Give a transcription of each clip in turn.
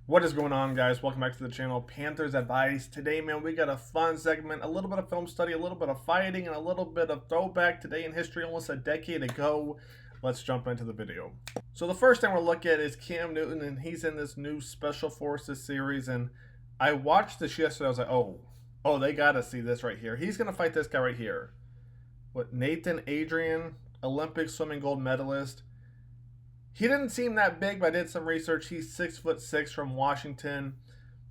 What is going on, guys? Welcome back to the channel, Panthers Advice. Today, man, we got a fun segment, a little bit of film study, a little bit of fighting, and a little bit of throwback today in history, almost a decade ago. Let's jump into the video. So the first thing we'll look at is Cam Newton, and he's in this new Special Forces series, and I watched this yesterday. I was like, oh, they got to see this right here. He's going to fight this guy right here. What, Nathan Adrian, Olympic swimming gold medalist. He didn't seem that big, but I did some research. He's 6'6" from Washington.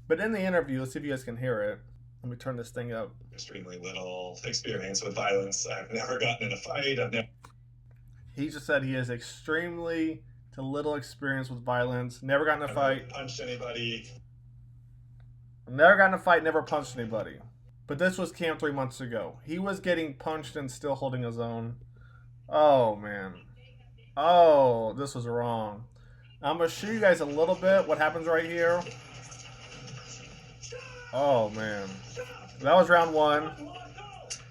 But in the interview, let's see if you guys can hear it. Let me turn this thing up. Extremely little experience with violence. I've never gotten in a fight. He just said he has extremely to little experience with violence. Never gotten in a fight. Punched anybody. Never gotten in a fight. Never punched anybody. But this was Cam 3 months ago. He was getting punched and still holding his own. Oh, man. Oh, this was wrong. I'm going to show you guys a little bit what happens right here. Oh, man. That was round one.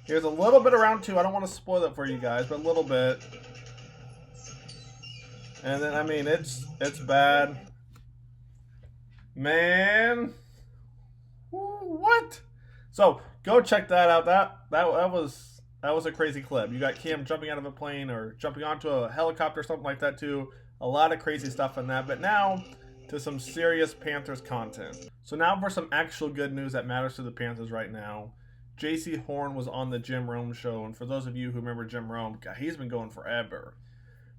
Here's a little bit of round two. I don't want to spoil it for you guys, but a little bit. And then, I mean, it's bad. Man. What? So, go check that out. That was a crazy clip. You got Cam jumping out of a plane or jumping onto a helicopter, something like that too. A lot of crazy stuff in that. But now to some serious Panthers content. So now for some actual good news that matters to the Panthers right now. Jayee Horn was on the Jim Rome show. And for those of you who remember Jim Rome, God, he's been going forever.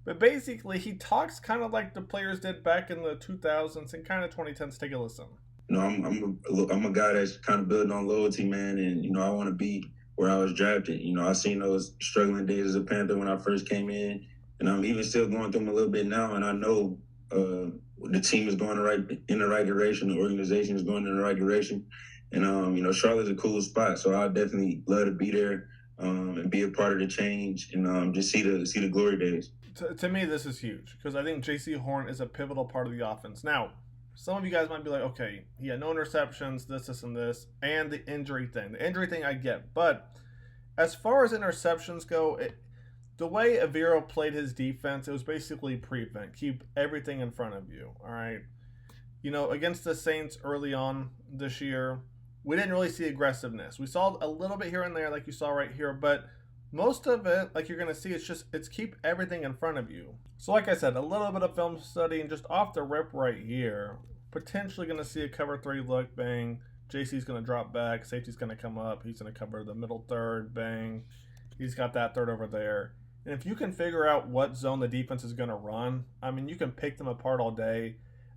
But basically, he talks kind of like the players did back in the 2000s and kind of 2010s. Take a listen. You know, I'm a guy that's kind of building on loyalty, man. And, you know, I want to be where I was drafted. You know, I seen those struggling days as a Panther when I first came in, and I'm even still going through them a little bit now. And I know the team is going in the right direction. The organization is going in the right direction. And you know, Charlotte's a cool spot, so I definitely love to be there and be a part of the change and just see the glory days. To me, this is huge because I think Jayee Horn is a pivotal part of the offense. Now, some of you guys might be like, okay, he had no interceptions, this, and this, and the injury thing. The injury thing I get. But as far as interceptions go, the way Avero played his defense, it was basically prevent. Keep everything in front of you, all right? You know, against the Saints early on this year, we didn't really see aggressiveness. We saw a little bit here and there like you saw right here, but most of it, like you're going to see, it's keep everything in front of you. So like I said, a little bit of film study and just off the rip right here, potentially going to see a cover 3 look, bang. JC's going to drop back, safety's going to come up, he's going to cover the middle third, bang. He's got that third over there. And if you can figure out what zone the defense is going to run, I mean, you can pick them apart all day.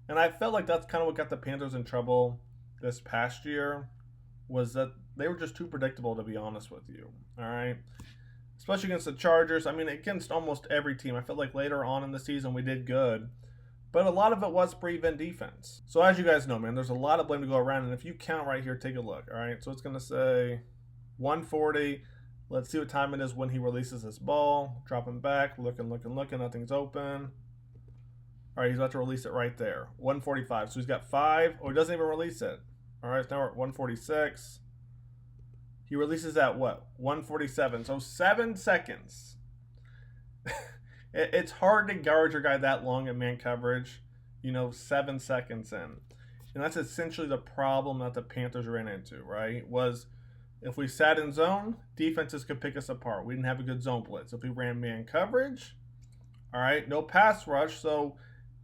And I felt like that's kind of what got the Panthers in trouble this past year, was that they were just too predictable, to be honest with you, all right? Especially against the Chargers. I mean, against almost every team. I felt like later on in the season we did good. But a lot of it was prevent defense. So as you guys know, man, there's a lot of blame to go around. And if you count right here, take a look. All right, so it's going to say 140. Let's see what time it is when he releases this ball. Dropping back, looking. Nothing's open. All right, he's about to release it right there. 145. So he's got 5. Oh, he doesn't even release it. All right, so now we're at 146. He releases at what? 147. So 7 seconds. It's hard to guard your guy that long at man coverage, 7 seconds in. And that's essentially the problem that the Panthers ran into, right? Was if we sat in zone, defenses could pick us apart. We didn't have a good zone blitz. If we ran man coverage, all right, no pass rush, so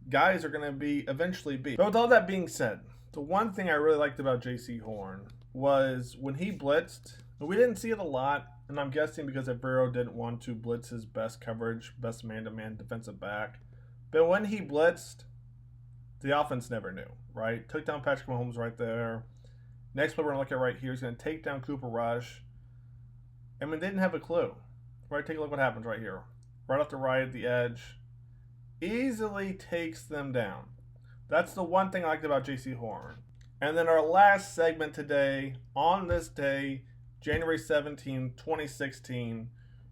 guys are going to eventually be. But with all that being said, the one thing I really liked about Jayee Horn was when he blitzed, we didn't see it a lot, and I'm guessing because Avero didn't want to blitz his best coverage, best man-to-man defensive back. But when he blitzed, the offense never knew, right? Took down Patrick Mahomes right there. Next play we're going to look at right here is going to take down Cooper Rush. I mean, they didn't have a clue. Right, take a look what happens right here. Right off the right at the edge. Easily takes them down. That's the one thing I liked about Jayee Horn. And then our last segment today, on this day, January 17, 2016,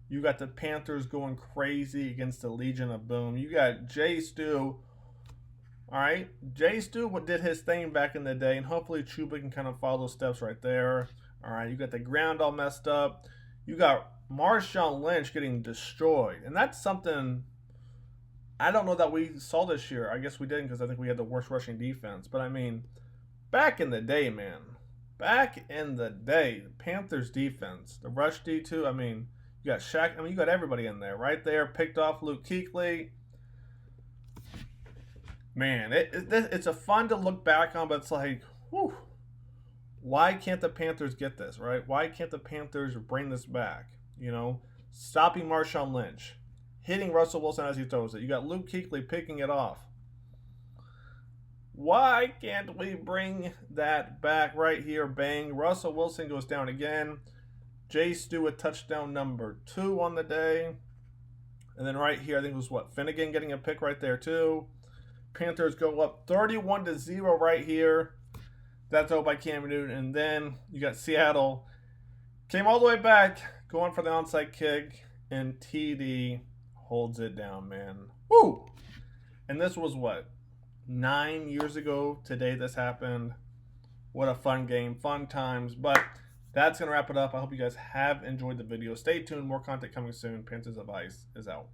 you got the Panthers going crazy against the Legion of Boom. You got Jay Stu. All right, Jay Stu did his thing back in the day, and hopefully Chuba can kind of follow those steps right there. All right, you got the ground all messed up. You got Marshawn Lynch getting destroyed, and that's something I don't know that we saw this year. I guess we didn't because I think we had the worst rushing defense. But I mean, back in the day, man. Back in the day, Panthers defense, the rush D2. I mean, you got Shaq. I mean, you got everybody in there, right there. Picked off Luke Kuechly. Man, it's a fun to look back on, but it's like, whew, why can't the Panthers get this, right? Why can't the Panthers bring this back? You know, stopping Marshawn Lynch, hitting Russell Wilson as he throws it. You got Luke Kuechly picking it off. Why can't we bring that back right here? Bang. Russell Wilson goes down again. Jay Stu with touchdown number 2 on the day. And then right here, I think it was what? Finnegan getting a pick right there too. Panthers go up 31-0 right here. That's out by Cam Newton. And then you got Seattle. Came all the way back, going for the onside kick. And TD holds it down, man. Woo! And this was what? 9 years ago today this happened. What a fun game. Fun times. But that's going to wrap it up. I hope you guys have enjoyed the video. Stay tuned. More content coming soon. Panthers of Ice is out.